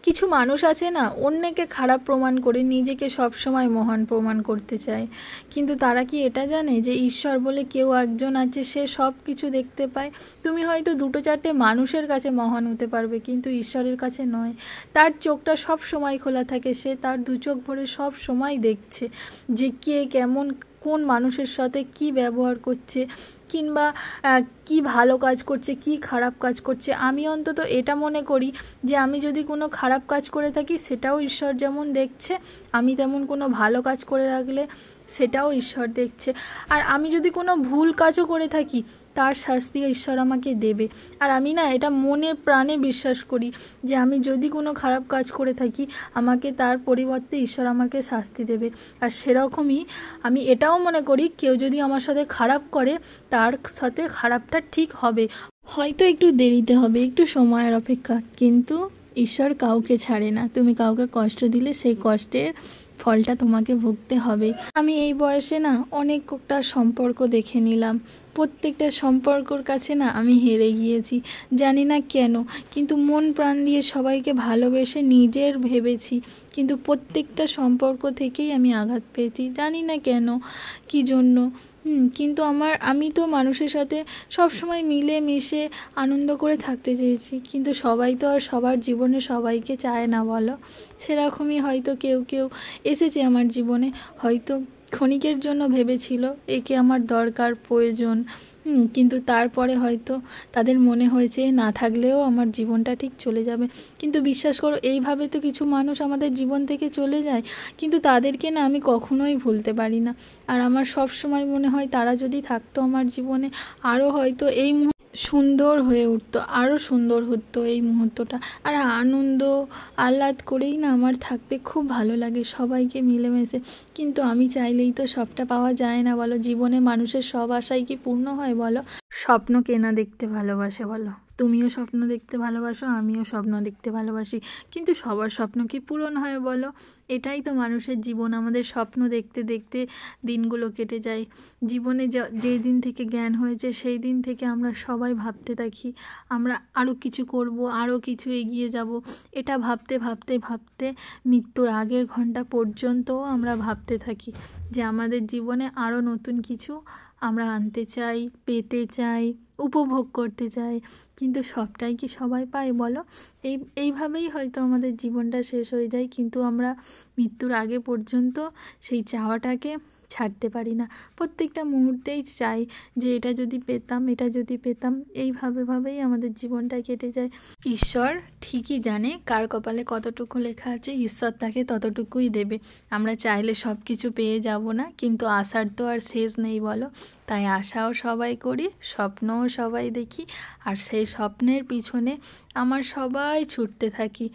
কিছু মানুষ আছে না, অন্যকে খারাপ প্রমাণ করে নিজেকে সবসময় মহান প্রমাণ করতে চায়, কিন্তু তারা কি এটা জানে যে ঈশ্বর বলে কেউ একজন আছে, সে সব কিছু দেখতে পায়। তুমি হয়তো দুটো চারটে মানুষের কাছে মহান হতে পারবে, কিন্তু ঈশ্বরের কাছে নয়। তার চোখটা সব সময় খোলা থাকে, সে তার দু চোখ ভরে সব সময় দেখছে যে কে কেমন, কোন মানুষের সাথে কি ব্যবহার করছে, কিংবা কি ভালো কাজ করছে, কি খারাপ কাজ করছে। আমি অন্তত এটা মনে করি যে আমি যদি কোনো খারাপ কাজ করে থাকি সেটাও ঈশ্বর যেমন দেখছে, আমি তেমন কোনো ভালো কাজ করে রাখলে সেটাও ঈশ্বর দেখছে। আর আমি যদি কোনো ভুল কাজও করে থাকি তার শাস্তি ঈশ্বর আমাকে দেবে। আর আমি না এটা মনে প্রাণে বিশ্বাস করি যে আমি যদি কোনো খারাপ কাজ করে থাকি আমাকে তার পরিবর্তে ঈশ্বর আমাকে শাস্তি দেবে। আর সেরকমই আমি এটাও মনে করি কেউ যদি আমার সাথে খারাপ করে তার সাথে খারাপটা ঠিক হবে, হয়তো একটু দেরিতে হবে, একটু সময়ের অপেক্ষা, কিন্তু ঈশ্বর কাউকে ছাড়ে না। তুমি কাউকে কষ্ট দিলে সেই কষ্টের ফলটা তোমাকে ভুগতে হবে। আমি এই বয়সে না অনেকটা সম্পর্ক দেখে নিলাম, প্রত্যেকটা সম্পর্কর কাছে না আমি হেরে গিয়েছি, জানি না কেন, কিন্তু মন প্রাণ দিয়ে সবাইকে ভালোবেসে নিজের ভেবেছি, কিন্তু প্রত্যেকটা সম্পর্ক থেকেই আমি আঘাত পেয়েছি, জানি না কেন, কি জন্য। কিন্তু আমি তো মানুষের সাথে সব সময় মিলে মিশে আনন্দ করে থাকতে চেয়েছি, কিন্তু সবাই তো আর সবার জীবনে সবাইকে চায় না বলো। সেরকমই হয়তো কেউ কেউ এসেছে আমার জীবনে, হয়তো ক্ষণিকের জন্য ভেবেছিল একে আমার দরকার প্রয়োজন, কিন্তু তারপরে হয়তো তাদের মনে হয়েছে না থাকলেও আমার জীবনটা ঠিক চলে যাবে। কিন্তু বিশ্বাস করো, এইভাবে তো কিছু মানুষ আমাদের জীবন থেকে চলে যায়, কিন্তু তাদেরকে না আমি কখনোই ভুলতে পারি না। আর আমার সব সময় মনে হয় তারা যদি থাকতো আমার জীবনে আরও হয়তো এই সুন্দর হয়ে উঠতো, আরও সুন্দর হতো এই মুহূর্তটা। আর আনন্দ আহ্লাদ করেই না আমার থাকতে খুব ভালো লাগে সবাইকে মিলেমিশে। কিন্তু আমি চাইলেই তো সবটা পাওয়া যায় না বলো। জীবনে মানুষের সব আশাই কি পূর্ণ হয় বলো? স্বপ্ন কে না দেখতে ভালোবাসে বলো? তুমিও স্বপ্ন দেখতে ভালোবাসো, আমিও স্বপ্ন দেখতে ভালোবাসি, কিন্তু সবার স্বপ্ন কি পূরণ হয় বলো? এটাই তো মানুষের জীবন, আমাদের স্বপ্ন দেখতে দেখতে দিনগুলো কেটে যায়। জীবনে যেই দিন থেকে জ্ঞান হয়েছে সেই দিন থেকে আমরা সবাই ভাবতে থাকি আমরা আরও কিছু করব, আরও কিছু এগিয়ে যাব। এটা ভাবতে ভাবতে ভাবতে মৃত্যুর আগের ঘন্টা পর্যন্তও আমরা ভাবতে থাকি যে আমাদের জীবনে আরও নতুন কিছু আমরা আনতে চাই, পেতে চাই, উপভোগ করতে চাই, কিন্তু সবটাই কি সবাই পায় বলো? এইভাবেই হয়তো আমাদের জীবনটা শেষ হয়ে যায়, কিন্তু আমরা মৃত্যুর আগে পর্যন্ত সেই চাওয়াটাকে ছাড়তে পারি না। প্রত্যেকটা মুহূর্তেই চাই যে এটা যদি পেতাম, এটা যদি পেতাম, এইভাবেই আমাদের জীবনটা কেটে যায়। ঈশ্বর ঠিকই জানে কার কপালে কতটুকু লেখা আছে, ঈশ্বর তাকে ততটুকুই দেবে। আমরা চাইলে সব কিছু পেয়ে যাব না, কিন্তু আশার তো আর শেষ নেই বলো। তাই আশাও সবাই করি, স্বপ্নও সবাই দেখি, আর সেই স্বপ্নের পিছনে আমার সবাই ছুটতে থাকি।